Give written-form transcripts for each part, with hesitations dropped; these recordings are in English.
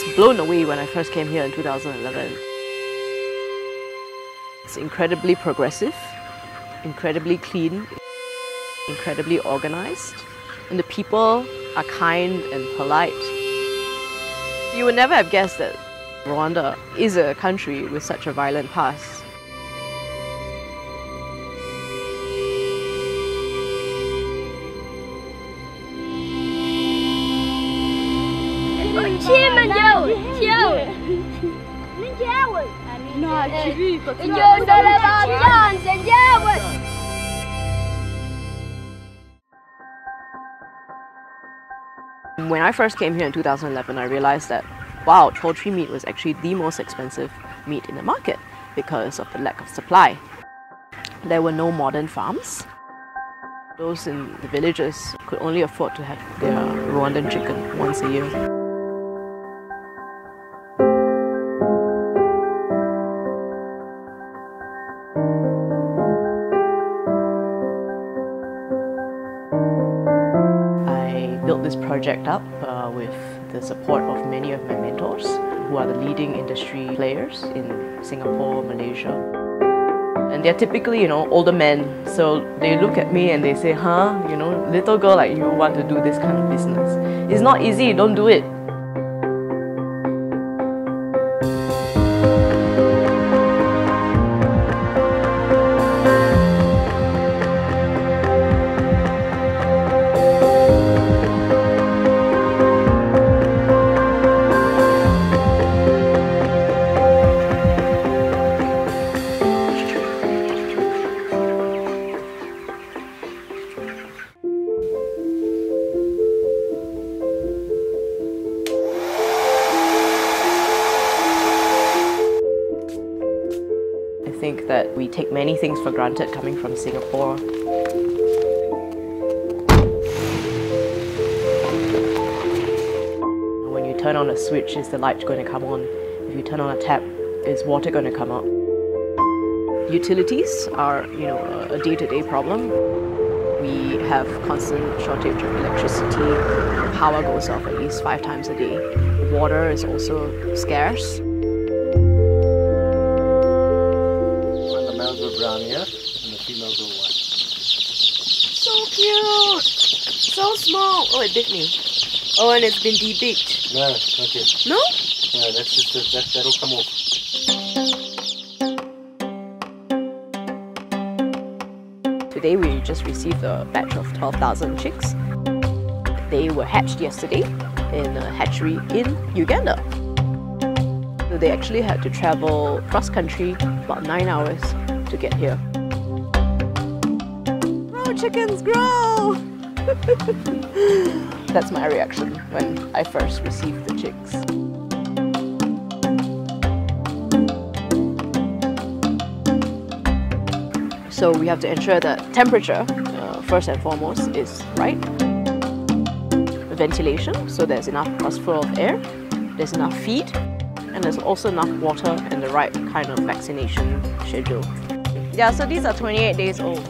was blown away when I first came here in 2011. It's incredibly progressive, incredibly clean, incredibly organized, and the people are kind and polite. You would never have guessed that Rwanda is a country with such a violent past. When I first came here in 2011, I realized that, wow, poultry meat was actually the most expensive meat in the market because of the lack of supply. There were no modern farms. Those in the villages could only afford to have their Rwandan chicken once a year. Built this project up with the support of many of my mentors who are the leading industry players in Singapore, Malaysia. And they're typically, older men, so they look at me and they say, little girl like you want to do this kind of business. It's not easy, don't do it. I think that we take many things for granted coming from Singapore. When you turn on a switch, is the light going to come on? If you turn on a tap, is water going to come out? Utilities are, a day-to-day problem. We have constant shortage of electricity. Power goes off at least 5 times a day. Water is also scarce. Brown here, and the females are white. So cute! So small! Oh, it bit me. Oh, and it's been debeaked. No, not yet. No? No, that's just that'll come off. Today we just received a batch of 12,000 chicks. They were hatched yesterday in a hatchery in Uganda. So they actually had to travel cross-country about 9 hours to get here. Grow, chickens, grow! That's my reaction when I first received the chicks. So we have to ensure that temperature, first and foremost, is right. Ventilation, so there's enough cross-flow of air, there's enough feed, and there's also enough water and the right kind of vaccination schedule. Yeah, so these are 28 days old.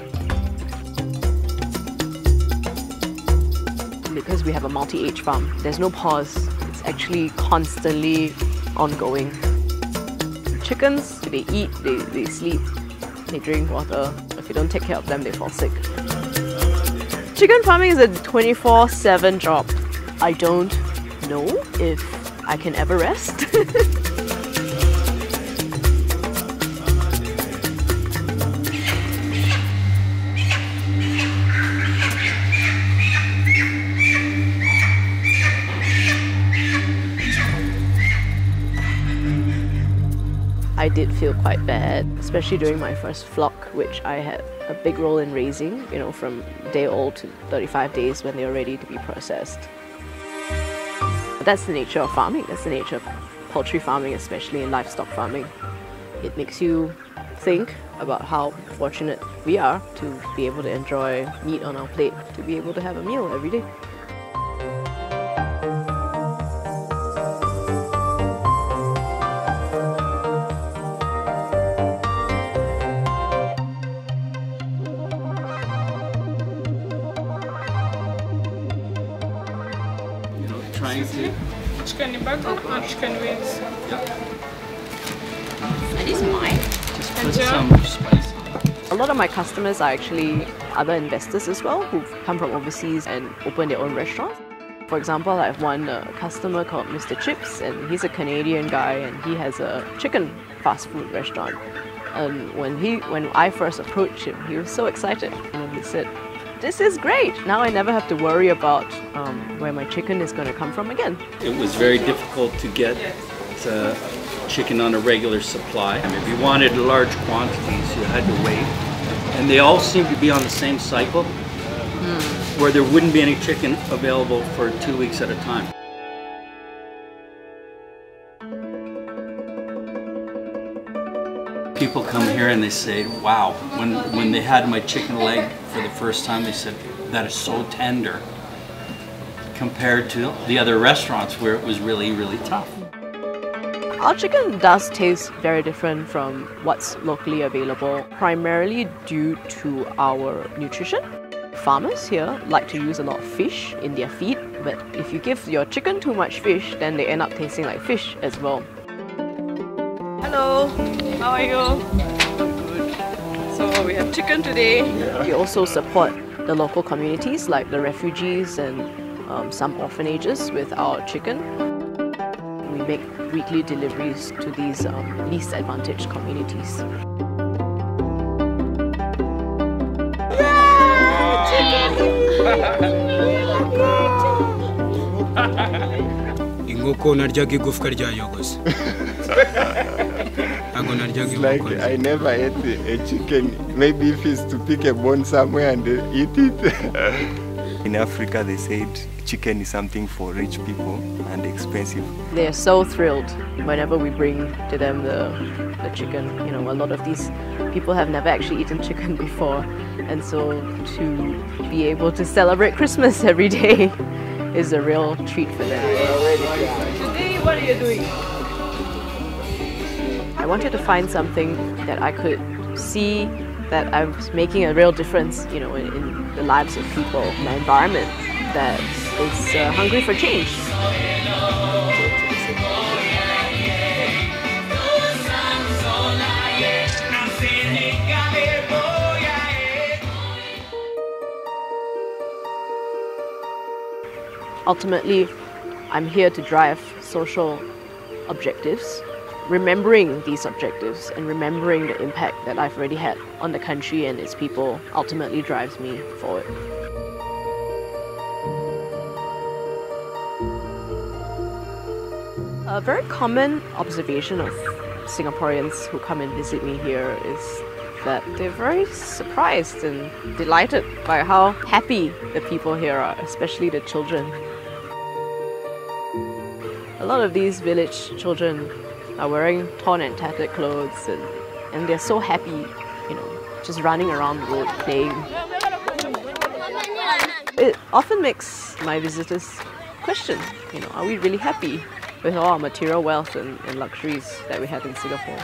Because we have a multi-age farm, there's no pause. It's actually constantly ongoing. Chickens, they eat, they sleep, they drink water. If you don't take care of them, they fall sick. Chicken farming is a 24/7 job. I don't know if I can ever rest. I did feel quite bad, especially during my first flock, which I had a big role in raising, from day old to 35 days when they were ready to be processed. That's the nature of farming, that's the nature of poultry farming, especially in livestock farming. It makes you think about how fortunate we are to be able to enjoy meat on our plate, to be able to have a meal every day. Trying to chicken in butter or chicken wings? Are these mine? Just put some spice. A lot of my customers are actually other investors as well who've come from overseas and opened their own restaurants. For example, I have one customer called Mr. Chips, and he's a Canadian guy and he has a chicken fast food restaurant. And when I first approached him, he was so excited. And he said, "This is great! Now I never have to worry about where my chicken is going to come from again." It was very difficult to get chicken on a regular supply. I mean, if you wanted large quantities, you had to wait. And they all seem to be on the same cycle, where there wouldn't be any chicken available for 2 weeks at a time. People come here and they say, wow, when they had my chicken leg for the first time, they said, that is so tender compared to the other restaurants where it was really, really tough. Our chicken does taste very different from what's locally available, primarily due to our nutrition. Farmers here like to use a lot of fish in their feed, but if you give your chicken too much fish, then they end up tasting like fish as well. Hello, how are you? Good. So we have chicken today. We also support the local communities like the refugees and some orphanages with our chicken. We make weekly deliveries to these least advantaged communities. Ingoko naryaga igufwa ryayo gusa. It's like I never ate a chicken. Maybe if it's to pick a bone somewhere and eat it. In Africa, they said chicken is something for rich people and expensive. They are so thrilled whenever we bring to them the chicken. You know, a lot of these people have never actually eaten chicken before, and so to be able to celebrate Christmas every day is a real treat for them. Today, what are you doing? I wanted to find something that I could see that I was making a real difference, you know, in the lives of people, in the environment that is hungry for change. Ultimately, I'm here to drive social objectives. Remembering these objectives and remembering the impact that I've already had on the country and its people ultimately drives me forward. A very common observation of Singaporeans who come and visit me here is that they're very surprised and delighted by how happy the people here are, especially the children. A lot of these village children are wearing torn and tattered clothes and they're so happy, you know, just running around the road playing. It often makes my visitors question, you know, are we really happy with all our material wealth and luxuries that we have in Singapore?